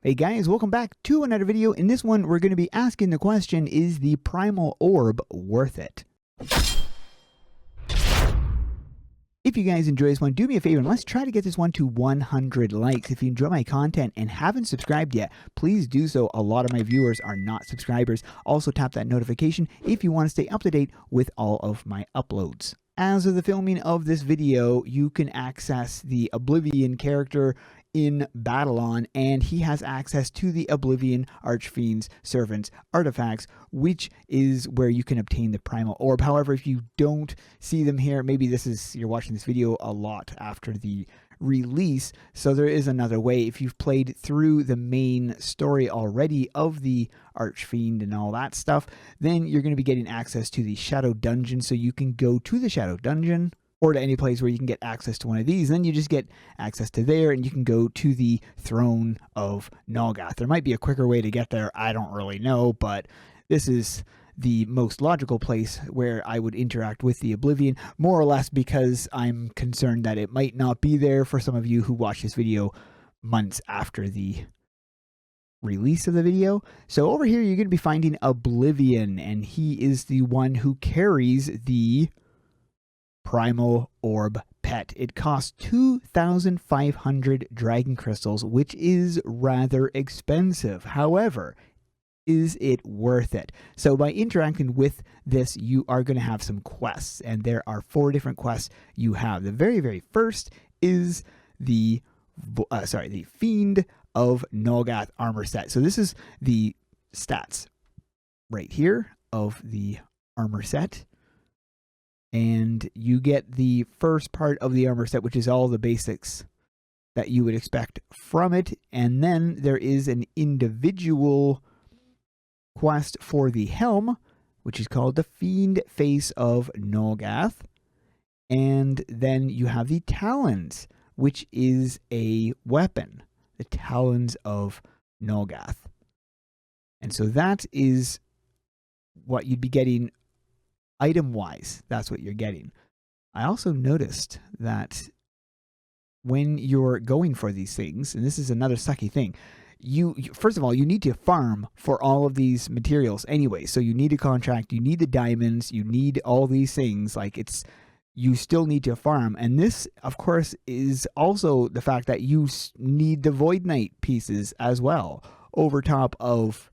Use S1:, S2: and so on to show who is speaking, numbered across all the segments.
S1: Hey guys, welcome back to another video. In this one, we're going to be asking the question, is the Primal Orb worth it? If you guys enjoy this one, do me a favor and let's try to get this one to 100 likes. If you enjoy my content and haven't subscribed yet, please do so. A lot of my viewers are not subscribers. Also tap that notification if you want to stay up to date with all of my uploads. As of the filming of this video, you can access the Oblivion character in Babylon, and he has access to the Oblivion Archfiend's servants artifacts, which is where you can obtain the Primal Orb. However, if you don't see them here, maybe you're watching this video a lot after the release, so there is another way. If you've played through the main story already of the Archfiend and all that stuff, then you're going to be getting access to the Shadow Dungeon, so you can go to the Shadow Dungeon or to any place where you can get access to one of these. Then you just get access to there, and you can go to the Throne of Nolgath. There might be a quicker way to get there, I don't really know, but this is the most logical place where I would interact with the Oblivion, more or less because I'm concerned that it might not be there for some of you who watch this video months after the release of the video. So over here, you're going to be finding Oblivion, and he is the one who carries the Primal Orb pet. It costs 2,500 dragon crystals, which is rather expensive. However, is it worth it? So by interacting with this, you are going to have some quests, and there are 4 different quests you have. The very first is the Fiend of Nolgath armor set. So this is the stats right here of the armor set. And you get the first part of the armor set, which is all the basics that you would expect from it. And then there is an individual quest for the helm, which is called the Fiend Face of Nolgath. And then you have the Talons, which is a weapon, the Talons of Nolgath. And so that is what you'd be getting item-wise. That's what you're getting. I also noticed that when you're going for these things, and this is another sucky thing, you first of all, you need to farm for all of these materials anyway. So you need a contract, you need the diamonds, you need all these things. You still need to farm. And this, of course, is also the fact that you need the Void Knight pieces as well over top of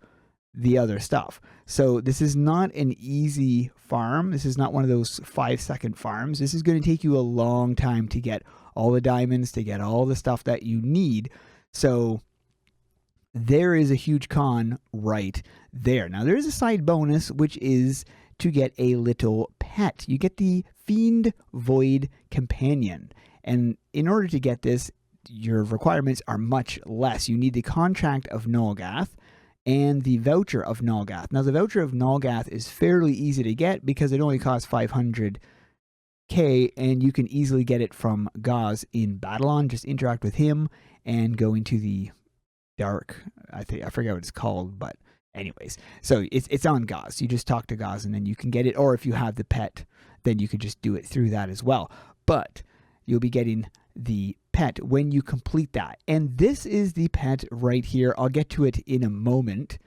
S1: the other stuff. So this is not an easy farm. This is not one of those 5-second farms. This is going to take you a long time to get all the diamonds, to get all the stuff that you need. So there is a huge con right there. Now there is a side bonus, which is to get a little pet. You get the Fiend Void Companion. And in order to get this, your requirements are much less. You need the Contract of Nolgath and the Voucher of Nolgath. Now the Voucher of Nolgath is fairly easy to get because it only costs 500k, and you can easily get it from Gaz in Babylon. Just interact with him and go into the dark, I forget what it's called, but anyways, so it's on Gaz. You just talk to Gaz and then you can get it, or if you have the pet, then you can just do it through that as well. But you'll be getting the pet when you complete that. And this is the pet right here. I'll get to it in a moment.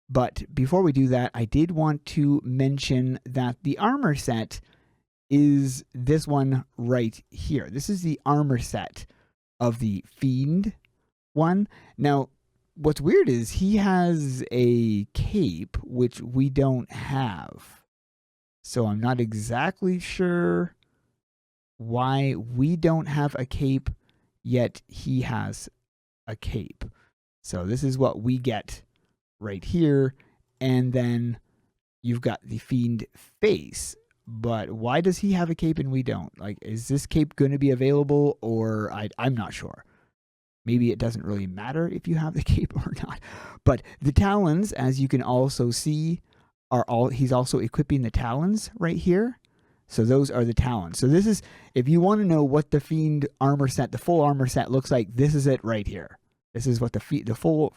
S1: But before we do that, I did want to mention that the armor set is this one right here. This is the armor set of the Fiend one. Now, what's weird is he has a cape, which we don't have. So I'm not exactly sure why we don't have a cape, yet he has a cape. So this is what we get right here. And then you've got the Fiend Face. But why does he have a cape and we don't? Like, is this cape going to be available, or I'm not sure. Maybe it doesn't really matter if you have the cape or not. But the Talons, as you can also see, he's also equipping the Talons right here. So those are the Talons. So this is, if you want to know what the Fiend armor set, the full armor set looks like, this is it right here. This is what the full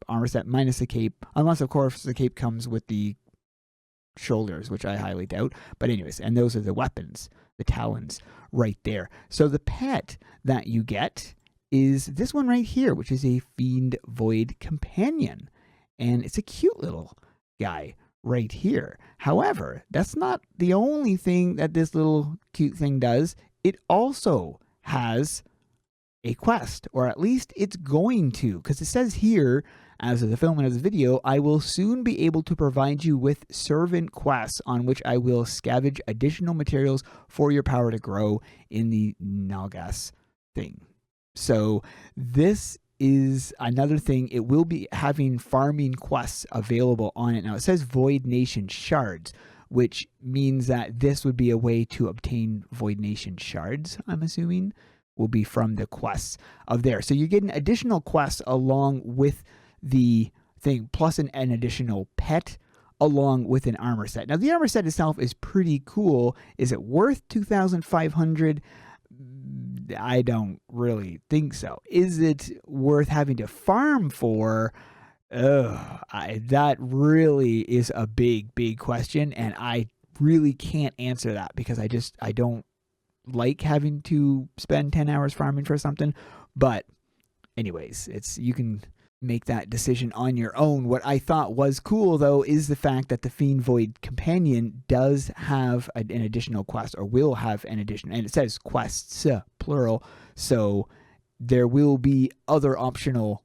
S1: armor set minus the cape, unless of course the cape comes with the shoulders, which I highly doubt. But anyways, and those are the weapons, the Talons right there. So the pet that you get is this one right here, which is a Fiend Void Companion. And it's a cute little guy right here. However, that's not the only thing that this little cute thing does. It also has a quest, or at least it's going to, because it says here, as of the filming of this video, I will soon be able to provide you with servant quests on which I will scavenge additional materials for your power to grow in the Nagas thing. So this is another thing. It will be having farming quests available on it. Now it says Void Nation shards, which means that this would be a way to obtain Void Nation shards, I'm assuming, will be from the quests of there. So you're getting additional quests along with the thing, plus an additional pet along with an armor set. Now the armor set itself is pretty cool. Is it worth 2,500? I don't really think so. Is it worth having to farm for? That really is a big question, and I really can't answer that because I don't like having to spend 10 hours farming for something. But anyways, you can make that decision on your own. What I thought was cool, though, is the fact that the Fiend Void Companion does have an additional quest, or will have an addition, and it says quests, plural, so there will be other optional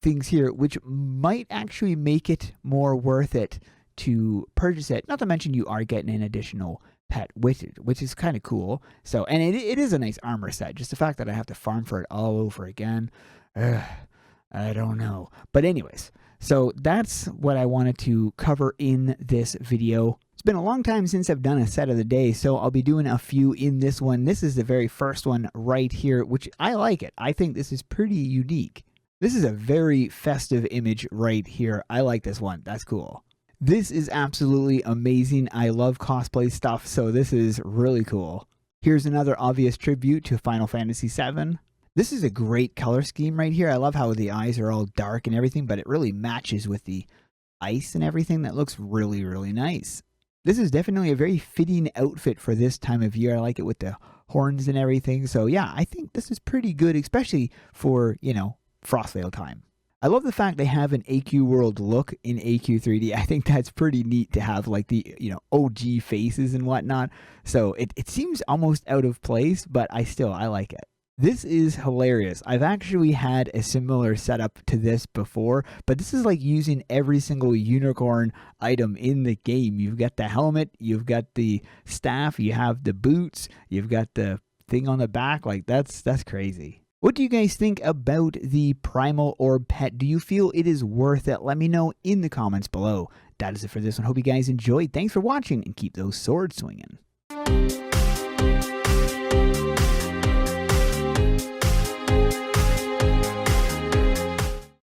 S1: things here, which might actually make it more worth it to purchase it. Not to mention you are getting an additional pet with it, which is kind of cool. So, and it is a nice armor set. Just the fact that I have to farm for it all over again, I don't know. But anyways, so that's what I wanted to cover in this video. It's been a long time since I've done a set of the day, so I'll be doing a few in this one. This is the very first one right here, which I like it. I think this is pretty unique. This is a very festive image right here. I like this one. That's cool. This is absolutely amazing. I love cosplay stuff, so this is really cool. Here's another obvious tribute to Final Fantasy VII. This is a great color scheme right here. I love how the eyes are all dark and everything, but it really matches with the ice and everything. That looks really, really nice. This is definitely a very fitting outfit for this time of year. I like it with the horns and everything. So yeah, I think this is pretty good, especially for, you know, Frostvale time. I love the fact they have an AQ World look in AQ 3D. I think that's pretty neat to have like the, you know, OG faces and whatnot. So it seems almost out of place, but I like it. This is hilarious. I've actually had a similar setup to this before, but this is like using every single unicorn item in the game. You've got the helmet, you've got the staff, you have the boots, you've got the thing on the back. Like that's crazy. What do you guys think about the Primal Orb pet? Do you feel it is worth it? Let me know in the comments below. That is it for this one. Hope you guys enjoyed. Thanks for watching and keep those swords swinging.